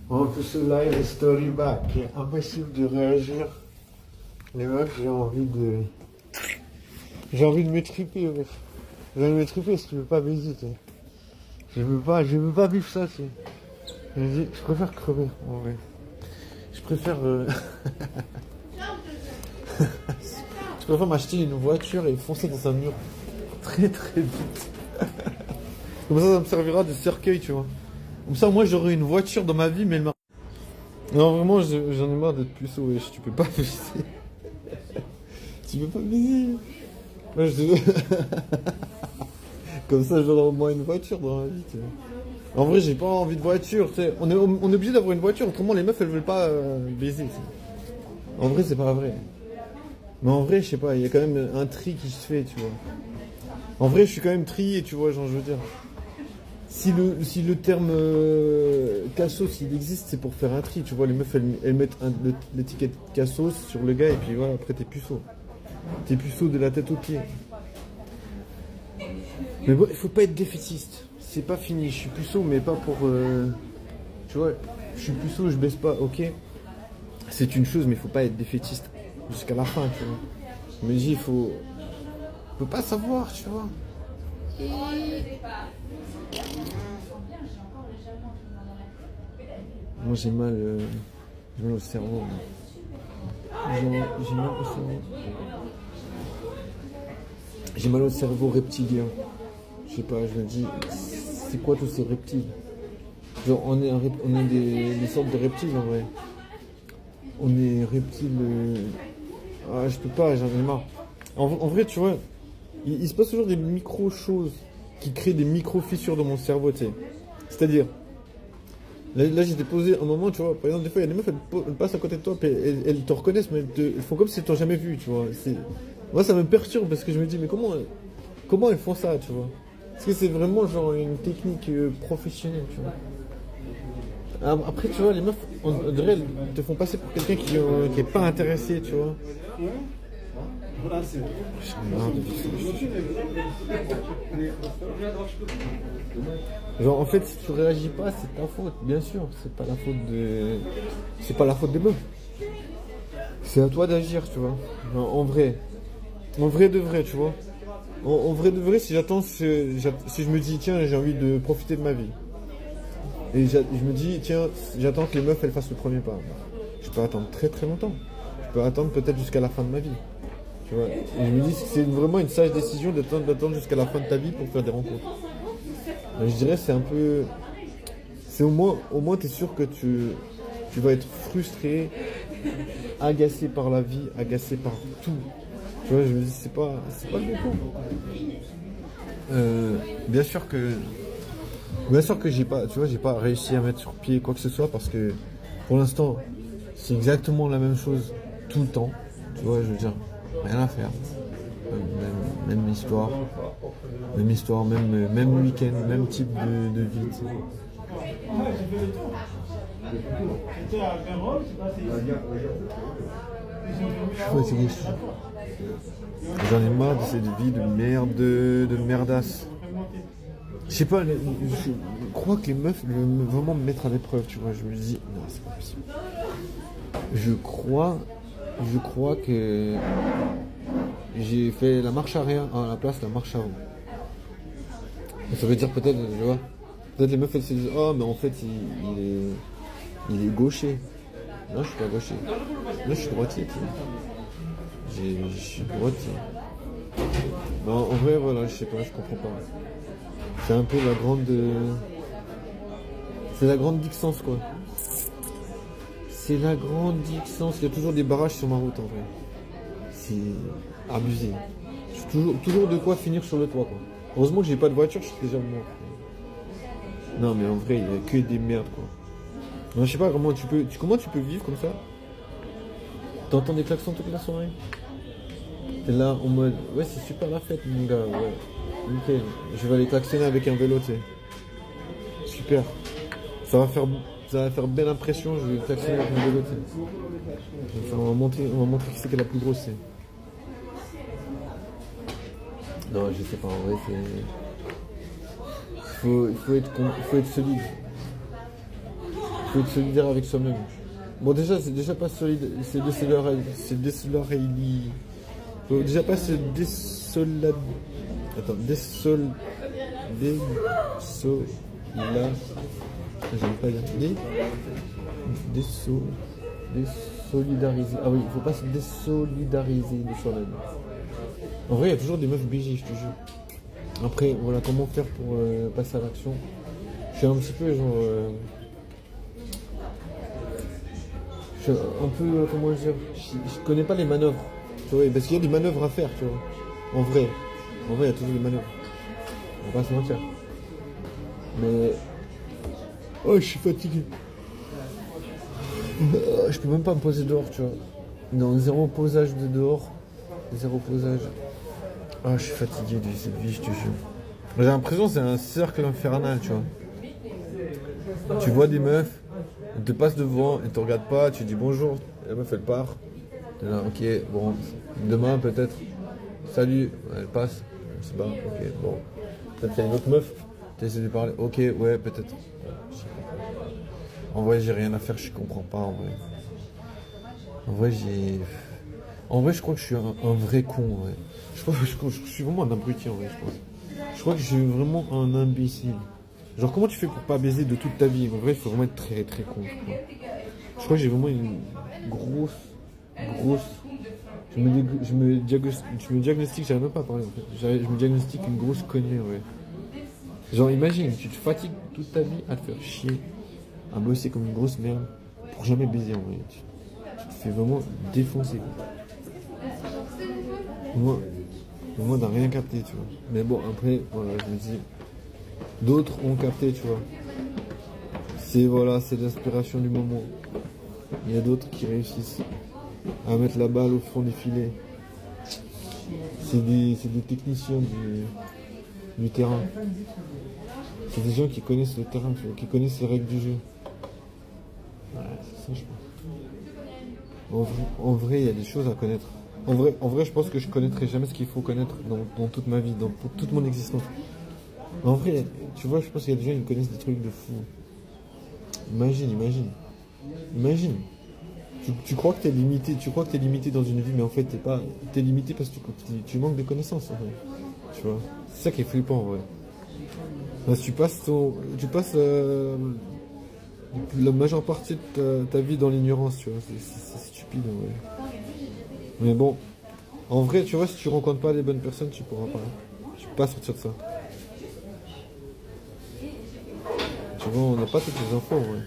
En plus, live et story back. Impossible de réagir. Les meufs, j'ai envie de me triper, wesh. J'ai envie de me triper si tu veux pas baiser, tu sais. Je veux pas vivre ça, tu sais. Je préfère crever, en vrai. Je préfère... je préfère m'acheter une voiture et foncer dans un mur très très vite. Comme ça me servira de cercueil, tu vois. Comme ça, moi, j'aurai une voiture dans ma vie, mais elle m'a... Non, vraiment, j'en ai marre d'être puceau, wesh. Tu peux pas baiser. Tu peux pas baiser. Moi, Comme ça, j'aurai au moins une voiture dans la vie, tu sais. En vrai, j'ai pas envie de voiture, tu sais. On est obligé d'avoir une voiture, autrement les meufs elles veulent pas baiser, tu sais. En vrai, c'est pas vrai. Mais en vrai, je sais pas, il y a quand même un tri qui se fait, tu vois. En vrai, je suis quand même trié, tu vois, genre, je veux dire. Si le terme cassos il existe, c'est pour faire un tri, tu vois. Les meufs elles mettent l'étiquette cassos sur le gars et puis voilà, après t'es puceau. T'es puceau de la tête aux pieds. Mais bon, il faut pas être défaitiste. C'est pas fini, je suis puceau, mais pas pour. Tu vois, je suis puceau, je baisse pas, ok. C'est une chose, mais il faut pas être défaitiste jusqu'à la fin, tu vois. Je me dis, il faut pas savoir, tu vois. Moi j'ai mal au cerveau. J'ai mal au cerveau. J'ai mal au cerveau reptilien. Je sais pas, je me dis, c'est quoi tous ces reptiles? Genre on est des sortes de reptiles en vrai. On est reptiles. Ah je peux pas, j'en ai marre. En vrai tu vois, il se passe toujours des micro-choses qui créent des micro-fissures dans mon cerveau, tu sais. C'est-à-dire, là j'étais posé un moment, tu vois, par exemple des fois il y a des meufs, elles passent à côté de toi, puis elles te reconnaissent, mais elles font comme si elles t'ont jamais vu, tu vois. Moi ça me perturbe parce que je me dis, mais comment elles font ça, tu vois? Est-ce que c'est vraiment genre une technique professionnelle, tu vois? Après, tu vois, les meufs, on dirait, elles te font passer pour quelqu'un qui est pas intéressé, tu vois. J'en ai marre de genre, en fait, si tu réagis pas, c'est ta faute, bien sûr. C'est pas la faute des meufs. C'est à toi d'agir, tu vois. Non, en vrai. En vrai de vrai, tu vois. En vrai de vrai, si je me dis, tiens, j'ai envie de profiter de ma vie. Et je me dis, tiens, j'attends que les meufs, elles fassent le premier pas. Je peux attendre très très longtemps. Je peux attendre peut-être jusqu'à la fin de ma vie. Tu vois. Et je me dis que c'est vraiment une sage décision d'attendre jusqu'à la fin de ta vie pour faire des rencontres. Je dirais c'est un peu... C'est au moins tu es sûr que tu vas être frustré, agacé par la vie, agacé par tout. Tu vois, je me dis c'est pas le bon coup. Bien sûr que j'ai pas réussi à mettre sur pied quoi que ce soit parce que pour l'instant c'est exactement la même chose tout le temps. Tu vois, je veux dire, rien à faire. Même histoire, même week-end, même type de vie. Tu sais. Je suis fatigué. J'en ai marre de cette vie de merde, de merdasse. Je sais pas, je crois que les meufs veulent vraiment me mettre à l'épreuve, tu vois. Je me dis, non, c'est pas possible. Je crois que j'ai fait la marche arrière à la place de la marche avant. Et ça veut dire peut-être, tu vois, peut-être les meufs elles se disent, oh mais en fait il est gaucher. Non, je suis pas gaucher. Non, je suis droitier, tu sais. Je suis droitier. Non, en vrai, voilà, je sais pas, je comprends pas. C'est un peu la grande... C'est la grande Dixence, quoi. C'est la grande Dixence. Il y a toujours des barrages sur ma route, en vrai. C'est abusé. Toujours de quoi finir sur le toit, quoi. Heureusement que j'ai pas de voiture, je suis déjà mort. Non, mais en vrai, il y a que des merdes, quoi. Non, je sais pas comment tu peux vivre comme ça. T'entends des klaxons toute la soirée. T'es là en mode, ouais, c'est super la fête, mon gars, ouais. Nickel. Je vais aller klaxonner avec un vélo, tu sais. Super. Ça va faire belle impression, je vais klaxonner avec un vélo, tu sais. On va montrer qui c'est qui est la plus grosse, c'est. Non, je sais pas, en vrai, c'est... Il faut être solide. Faut être solidaire avec soi-même. Bon, déjà, c'est déjà pas solide. C'est désolari. Faut déjà pas se désolad. Attends, j'aime pas dire. Désolidariser. Ah oui, il faut pas se désolidariser de soi-même. En vrai, il y a toujours des meufs BG, je te jure. Après, voilà, comment faire pour passer à l'action. Je suis un petit peu genre. Je suis un peu, comment dire, je connais pas les manœuvres. Tu vois, parce qu'il y a des manœuvres à faire, tu vois. En vrai, il y a toujours des manœuvres. On va pas se mentir. Mais. Oh, je suis fatigué. Je peux même pas me poser dehors, tu vois. Non, zéro posage de dehors. Zéro posage. Ah, je suis fatigué de cette vie, je te jure. J'ai l'impression que c'est un cercle infernal, tu vois. Tu vois des meufs, elles te passent devant, elles te regardent pas, tu dis bonjour, la meuf elle part. T'es là, ok, bon, demain peut-être. Salut, elle passe, elle se barre, ok, bon. Peut-être qu'il y a une autre meuf, tu essaies de lui parler, ok, ouais, peut-être. En vrai, j'ai rien à faire, je comprends pas en vrai. En vrai, je crois que je suis un vrai con, en vrai. Je suis vraiment un abruti, en vrai, je pense. Je crois que je suis vraiment un imbécile. Genre, comment tu fais pour pas baiser de toute ta vie? En vrai, il faut vraiment être très, très con, je crois. Je crois que j'ai vraiment une grosse... Je me diagnostique, j'arrive même pas à parler, en fait. Je me diagnostique une grosse connerie, ouais. Genre, imagine, tu te fatigues toute ta vie à te faire chier, à bosser comme une grosse merde, pour jamais baiser, en vrai. Tu te fais vraiment défoncer, quoi. Moi, on n'a rien capté, tu vois. Mais bon, après, voilà, je me dis, d'autres ont capté, tu vois. C'est l'inspiration du moment. Il y a d'autres qui réussissent à mettre la balle au fond des filets. C'est des techniciens du terrain. C'est des gens qui connaissent le terrain, tu vois, qui connaissent les règles du jeu. Ouais, c'est ça, je pense. En vrai, il y a des choses à connaître. En vrai, je pense que je connaîtrai jamais ce qu'il faut connaître dans toute ma vie, pour toute mon existence. En vrai, tu vois, je pense qu'il y a des gens qui connaissent des trucs de fou. Imagine. Tu crois que t'es limité dans une vie, mais en fait t'es limité parce que tu manques de connaissances, en fait. Tu vois, c'est ça qui est flippant, en vrai. Parce que tu passes la majeure partie de ta vie dans l'ignorance, tu vois. C'est stupide, en vrai. Mais bon, en vrai, tu vois, si tu rencontres pas les bonnes personnes, tu pourras pas. Tu peux pas sortir de ça. Tu vois, on n'a pas toutes les infos, en vrai.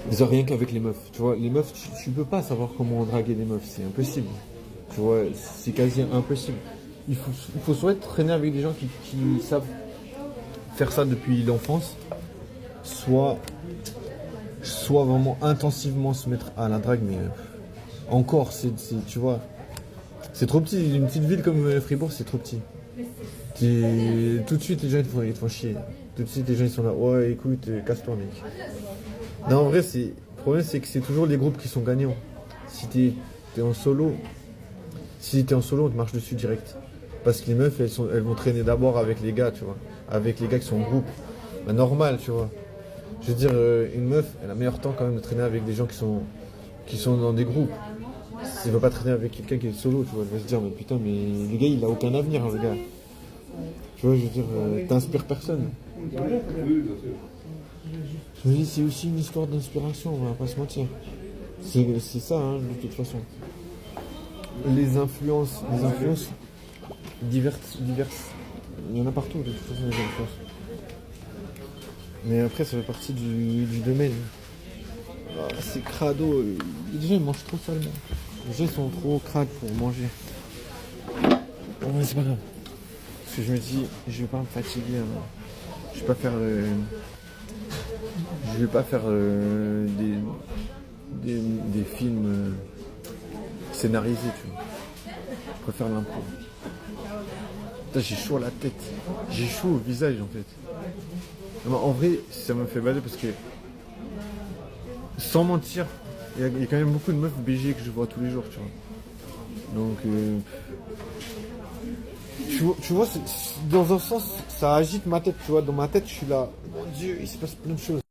Déjà, rien qu'avec les meufs. Tu vois, les meufs, tu peux pas savoir comment draguer les meufs. C'est impossible. Tu vois, c'est quasi impossible. Il faut soit traîner avec des gens qui savent faire ça depuis l'enfance, soit vraiment intensivement se mettre à la drague, mais encore, tu vois, c'est trop petit. Une petite ville comme Fribourg, c'est trop petit. Tout de suite, les gens ils te font chier. Tout de suite, les gens ils sont là, ouais, écoute, casse-toi, mec. Non, en vrai, le problème, c'est que c'est toujours les groupes qui sont gagnants. Si t'es en solo, on te marche dessus direct. Parce que les meufs, elles vont traîner d'abord avec les gars, tu vois. Avec les gars qui sont en groupe. Bah, normal, tu vois. Je veux dire, une meuf, elle a meilleur temps quand même de traîner avec des gens qui sont dans des groupes. Elle va pas traîner avec quelqu'un qui est solo, tu vois. Elle va se dire, mais putain, mais le gars, il a aucun avenir, hein, le gars. Tu vois, je veux dire, t'inspires personne. Je me dis, c'est aussi une histoire d'inspiration, on va pas se mentir. C'est ça, hein, de toute façon. Les influences diverses. Il y en a partout, de toute façon, les influences. Mais après, ça fait partie du domaine. Ah, c'est crado. Les gens, ils mangent trop salement. Les gens, ils sont trop crades pour manger. Bon, mais c'est pas grave. Parce que je me dis, je vais pas me fatiguer. Hein. Je vais pas faire des films scénarisés, tu vois. Je préfère l'impro. Putain, j'ai chaud à la tête. J'ai chaud au visage, en fait. Non, en vrai, ça me fait bader parce que, sans mentir, il y a quand même beaucoup de meufs BG que je vois tous les jours, tu vois. Donc, tu vois, dans un sens, ça agite ma tête, tu vois. Dans ma tête, je suis là, mon Dieu, il se passe plein de choses.